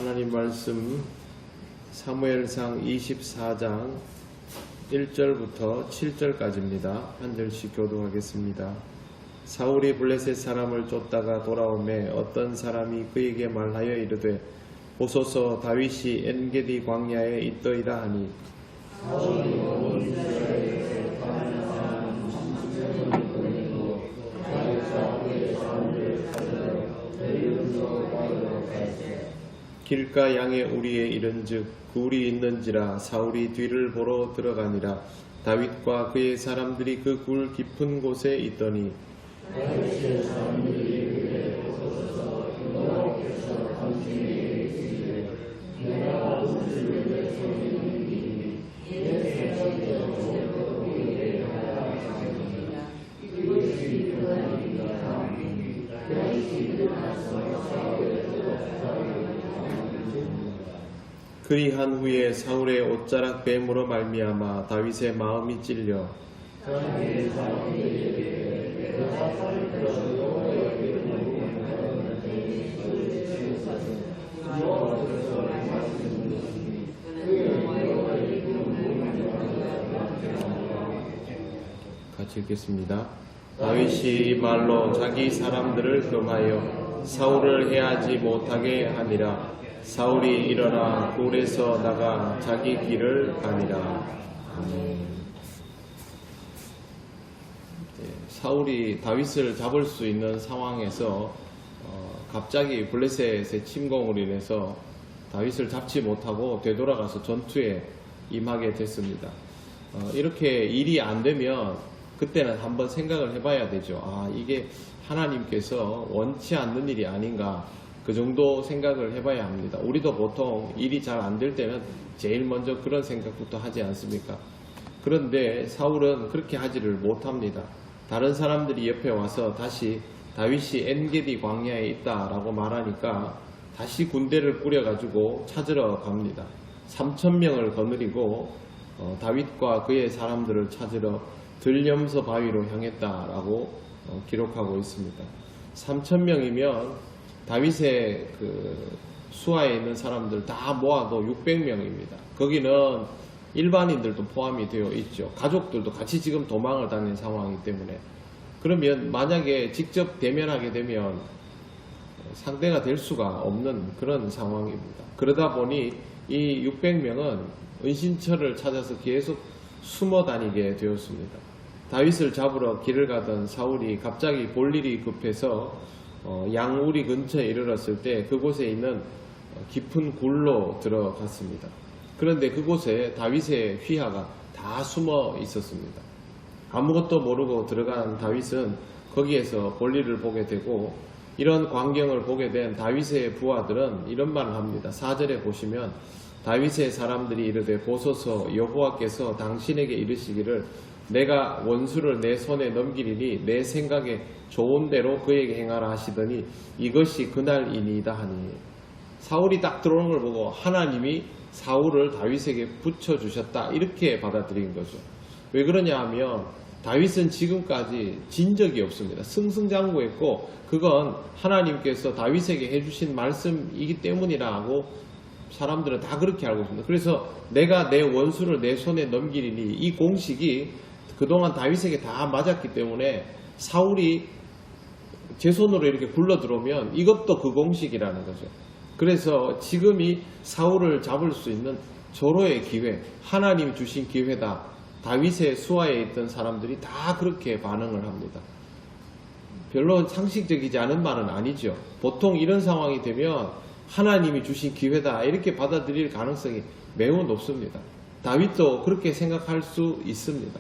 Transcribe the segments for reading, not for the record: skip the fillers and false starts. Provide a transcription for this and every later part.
하나님 말씀 사무엘상 24장 1절부터 7절까지입니다. 한 절씩 교독하겠습니다. 사울이 블레셋 사람을 쫓다가 돌아오매 어떤 사람이 그에게 말하여 이르되 보소서 다윗이 엔게디 광야에 있더이다 하니 길가 양의 우리에 이른즉 굴이 있는지라 사울이 뒤를 보러 들어가니라. 다윗과 그의 사람들이 그 굴 깊은 곳에 있더니 그리한 후에 사울의 옷자락 뱀으로 말미암아 다윗의 마음이 찔려 같이 읽겠습니다. 다윗이 이 말로 자기 사람들을 금하여 사울을 해하지 못하게 하니라. 사울이 일어나 굴에서 나가 자기 길을 가니라. 사울이 다윗을 잡을 수 있는 상황에서 갑자기 블레셋의 침공으로 인해서 다윗을 잡지 못하고 되돌아가서 전투에 임하게 됐습니다. 이렇게 일이 안 되면 그때는 한번 생각을 해봐야 되죠. 이게 하나님께서 원치 않는 일이 아닌가, 그 정도 생각을 해봐야 합니다. 우리도 보통 일이 잘 안 될 때는 제일 먼저 그런 생각부터 하지 않습니까? 그런데 사울은 그렇게 하지를 못합니다. 다른 사람들이 옆에 와서 다시 다윗이 엔게디 광야에 있다라고 말하니까 다시 군대를 꾸려가지고 찾으러 갑니다. 3,000명을 거느리고 다윗과 그의 사람들을 찾으러 들염소 바위로 향했다라고 기록하고 있습니다. 3,000명이면 다윗의 그 수하에 있는 사람들 다 모아도 600명입니다. 거기는 일반인들도 포함이 되어 있죠. 가족들도 같이 지금 도망을 다니는 상황이기 때문에. 그러면 만약에 직접 대면하게 되면 상대가 될 수가 없는 그런 상황입니다. 그러다 보니 이 600명은 은신처를 찾아서 계속 숨어 다니게 되었습니다. 다윗을 잡으러 길을 가던 사울이 갑자기 볼 일이 급해서 양우리 근처에 이르렀을 때 그곳에 있는 깊은 굴로 들어갔습니다. 그런데 그곳에 다윗의 휘하가 다 숨어 있었습니다. 아무것도 모르고 들어간 다윗은 거기에서 볼일을 보게 되고, 이런 광경을 보게 된 다윗의 부하들은 이런 말을 합니다. 4절에 보시면 다윗의 사람들이 이르되 보소서 여호와께서 당신에게 이르시기를 내가 원수를 내 손에 넘기리니 내 생각에 좋은 대로 그에게 행하라 하시더니 이것이 그날이니이다 하니, 사울이 딱 들어오는 걸 보고 하나님이 사울을 다윗에게 붙여주셨다 이렇게 받아들인 거죠. 왜 그러냐 하면 다윗은 지금까지 진 적이 없습니다. 승승장구했고 그건 하나님께서 다윗에게 해주신 말씀이기 때문이라고 사람들은 다 그렇게 알고 있습니다. 그래서 내가 내 원수를 내 손에 넘기리니, 이 공식이 그동안 다윗에게 다 맞았기 때문에 사울이 제 손으로 이렇게 굴러 들어오면 이것도 그 공식이라는 거죠. 그래서 지금이 사울을 잡을 수 있는 절호의 기회, 하나님이 주신 기회다. 다윗의 수하에 있던 사람들이 다 그렇게 반응을 합니다. 별로 상식적이지 않은 말은 아니죠. 보통 이런 상황이 되면 하나님이 주신 기회다 이렇게 받아들일 가능성이 매우 높습니다. 다윗도 그렇게 생각할 수 있습니다.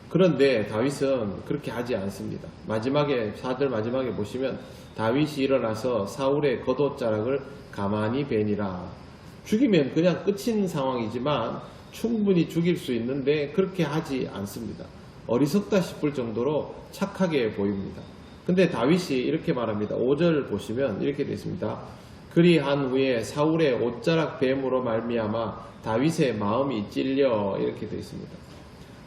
그런데 다윗은 그렇게 하지 않습니다. 마지막에 4절 마지막에 보시면 다윗이 일어나서 사울의 겉옷자락을 가만히 베니라. 죽이면 그냥 끝인 상황이지만 충분히 죽일 수 있는데 그렇게 하지 않습니다. 어리석다 싶을 정도로 착하게 보입니다. 근데 다윗이 이렇게 말합니다. 5절 보시면 이렇게 되어 있습니다. 그리한 후에 사울의 옷자락 뱀으로 말미암아 다윗의 마음이 찔려 이렇게 되어 있습니다.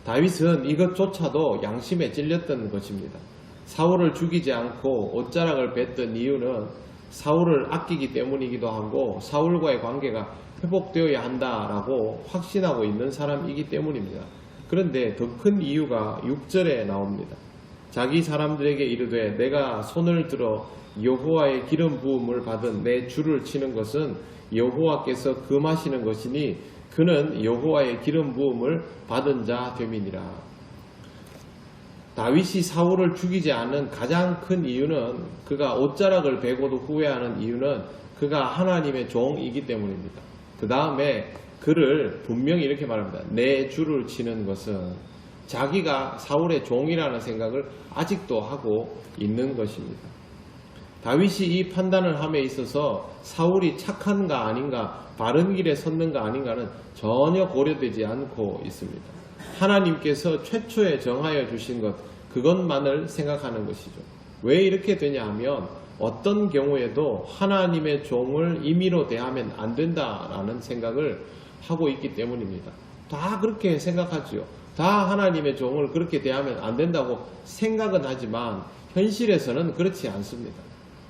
다윗은 이것조차도 양심에 찔렸던 것입니다. 사울을 죽이지 않고 옷자락을 뱉던 이유는 사울을 아끼기 때문이기도 하고 사울과의 관계가 회복되어야 한다라고 확신하고 있는 사람이기 때문입니다. 그런데 더 큰 이유가 6절에 나옵니다. 자기 사람들에게 이르되 내가 손을 들어 여호와의 기름 부음을 받은 내 주를 치는 것은 여호와께서 금하시는 것이니 그는 여호와의 기름 부음을 받은 자 됨이니라. 다윗이 사울을 죽이지 않는 가장 큰 이유는 그가 옷자락을 베고도 후회하는 이유는 그가 하나님의 종이기 때문입니다. 그 다음에 그를 분명히 이렇게 말합니다. 내 주를 치는 것은 자기가 사울의 종이라는 생각을 아직도 하고 있는 것입니다. 다윗이 이 판단을 함에 있어서 사울이 착한가 아닌가 바른 길에 섰는가 아닌가는 전혀 고려되지 않고 있습니다. 하나님께서 최초에 정하여 주신 것 그것만을 생각하는 것이죠. 왜 이렇게 되냐 하면 어떤 경우에도 하나님의 종을 임의로 대하면 안 된다라는 생각을 하고 있기 때문입니다. 다 그렇게 생각하지요. 다 하나님의 종을 그렇게 대하면 안 된다고 생각은 하지만 현실에서는 그렇지 않습니다.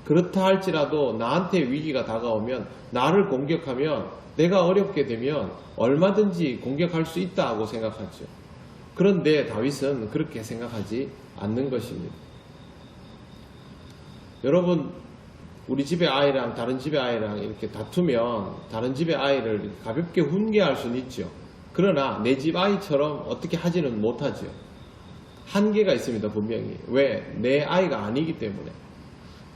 그렇다 할지라도 나한테 위기가 다가오면 나를 공격하면 내가 어렵게 되면 얼마든지 공격할 수 있다고 생각하죠. 그런데 다윗은 그렇게 생각하지 않는 것입니다. 여러분, 우리 집의 아이랑 다른 집의 아이랑 이렇게 다투면 다른 집의 아이를 가볍게 훈계할 수는 있죠. 그러나 내 집 아이처럼 어떻게 하지는 못하죠. 한계가 있습니다, 분명히. 왜? 내 아이가 아니기 때문에.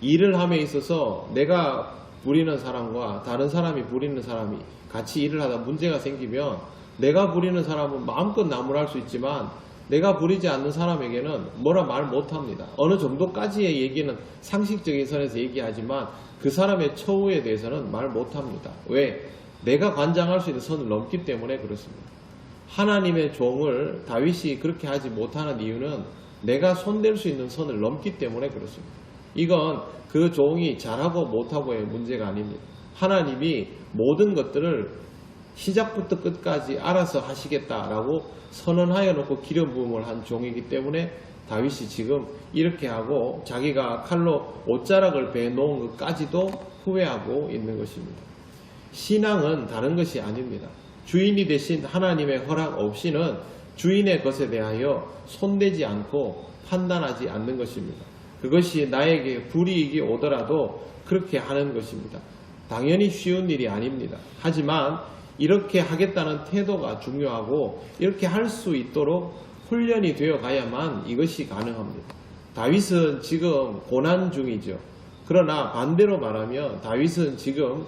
일을 함에 있어서 내가 부리는 사람과 다른 사람이 부리는 사람이 같이 일을 하다 문제가 생기면 내가 부리는 사람은 마음껏 나무랄 수 있지만 내가 부리지 않는 사람에게는 뭐라 말 못합니다. 어느 정도까지의 얘기는 상식적인 선에서 얘기하지만 그 사람의 처우에 대해서는 말 못합니다. 왜? 내가 관장할 수 있는 선을 넘기 때문에 그렇습니다. 하나님의 종을 다윗이 그렇게 하지 못하는 이유는 내가 손댈 수 있는 선을 넘기 때문에 그렇습니다. 이건 그 종이 잘하고 못하고의 문제가 아닙니다. 하나님이 모든 것들을 시작부터 끝까지 알아서 하시겠다라고 선언하여 놓고 기름 부음을 한 종이기 때문에 다윗이 지금 이렇게 하고 자기가 칼로 옷자락을 베놓은 것까지도 후회하고 있는 것입니다. 신앙은 다른 것이 아닙니다. 주인이 되신 하나님의 허락 없이는 주인의 것에 대하여 손대지 않고 판단하지 않는 것입니다. 그것이 나에게 불이익이 오더라도 그렇게 하는 것입니다. 당연히 쉬운 일이 아닙니다. 하지만 이렇게 하겠다는 태도가 중요하고 이렇게 할 수 있도록 훈련이 되어 가야만 이것이 가능합니다. 다윗은 지금 고난 중이죠. 그러나 반대로 말하면 다윗은 지금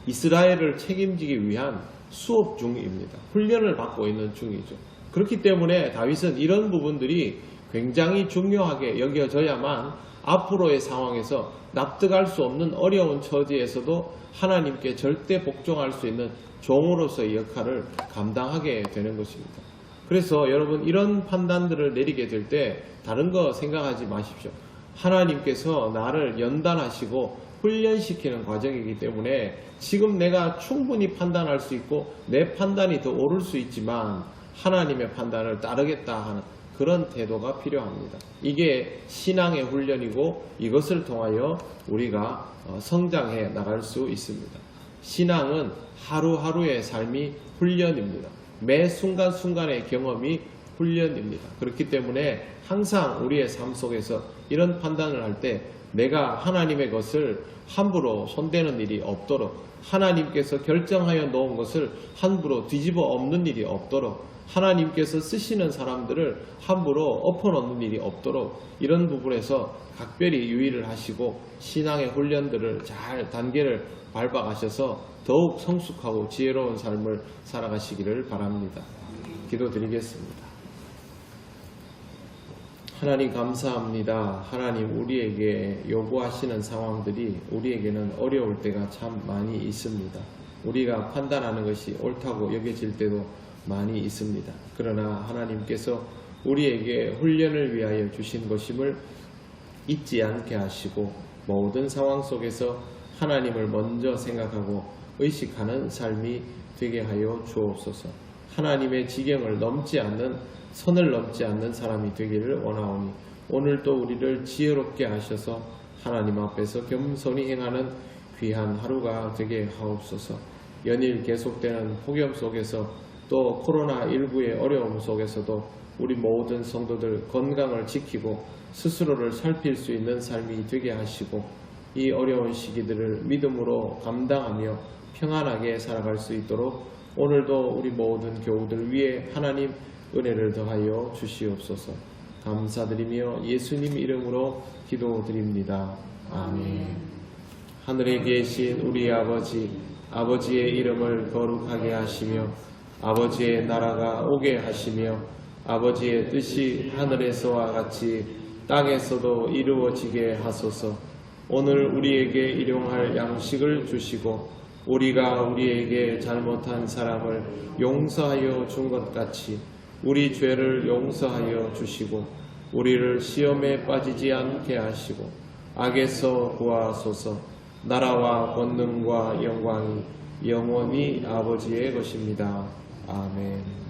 이스라엘을 책임지기 위한 수업 중입니다. 훈련을 받고 있는 중이죠. 그렇기 때문에 다윗은 이런 부분들이 굉장히 중요하게 여겨져야만 앞으로의 상황에서 납득할 수 없는 어려운 처지에서도 하나님께 절대 복종할 수 있는 종으로서의 역할을 감당하게 되는 것입니다. 그래서 여러분 이런 판단들을 내리게 될 때 다른 거 생각하지 마십시오. 하나님께서 나를 연단하시고 훈련시키는 과정이기 때문에 지금 내가 충분히 판단할 수 있고 내 판단이 더 옳을 수 있지만 하나님의 판단을 따르겠다 하는 그런 태도가 필요합니다. 이게 신앙의 훈련이고 이것을 통하여 우리가 성장해 나갈 수 있습니다. 신앙은 하루하루의 삶이 훈련입니다. 매 순간순간의 경험이 훈련입니다. 그렇기 때문에 항상 우리의 삶 속에서 이런 판단을 할 때 내가 하나님의 것을 함부로 손대는 일이 없도록 하나님께서 결정하여 놓은 것을 함부로 뒤집어 엎는 일이 없도록 하나님께서 쓰시는 사람들을 함부로 엎어놓는 일이 없도록 이런 부분에서 각별히 유의를 하시고 신앙의 훈련들을 잘 단계를 밟아가셔서 더욱 성숙하고 지혜로운 삶을 살아가시기를 바랍니다. 기도드리겠습니다. 하나님 감사합니다. 하나님 우리에게 요구하시는 상황들이 우리에게는 어려울 때가 참 많이 있습니다. 우리가 판단하는 것이 옳다고 여겨질 때도 많이 있습니다. 그러나 하나님께서 우리에게 훈련을 위하여 주신 것임을 잊지 않게 하시고 모든 상황 속에서 하나님을 먼저 생각하고 의식하는 삶이 되게 하여 주옵소서. 하나님의 지경을 넘지 않는 선을 넘지 않는 사람이 되기를 원하오니 오늘도 우리를 지혜롭게 하셔서 하나님 앞에서 겸손히 행하는 귀한 하루가 되게 하옵소서. 연일 계속되는 폭염 속에서 또 코로나19의 어려움 속에서도 우리 모든 성도들 건강을 지키고 스스로를 살필 수 있는 삶이 되게 하시고 이 어려운 시기들을 믿음으로 감당하며 평안하게 살아갈 수 있도록 오늘도 우리 모든 교우들 위해 하나님 은혜를 더하여 주시옵소서. 감사드리며 예수님 이름으로 기도드립니다. 아멘. 하늘에 계신 우리 아버지, 아버지의 이름을 거룩하게 하시며 아버지의 나라가 오게 하시며 아버지의 뜻이 하늘에서와 같이 땅에서도 이루어지게 하소서. 오늘 우리에게 일용할 양식을 주시고 우리가 우리에게 잘못한 사람을 용서하여 준 것 같이 우리 죄를 용서하여 주시고 우리를 시험에 빠지지 않게 하시고 악에서 구하소서. 나라와 권능과 영광이 영원히 아버지의 것입니다. 아멘.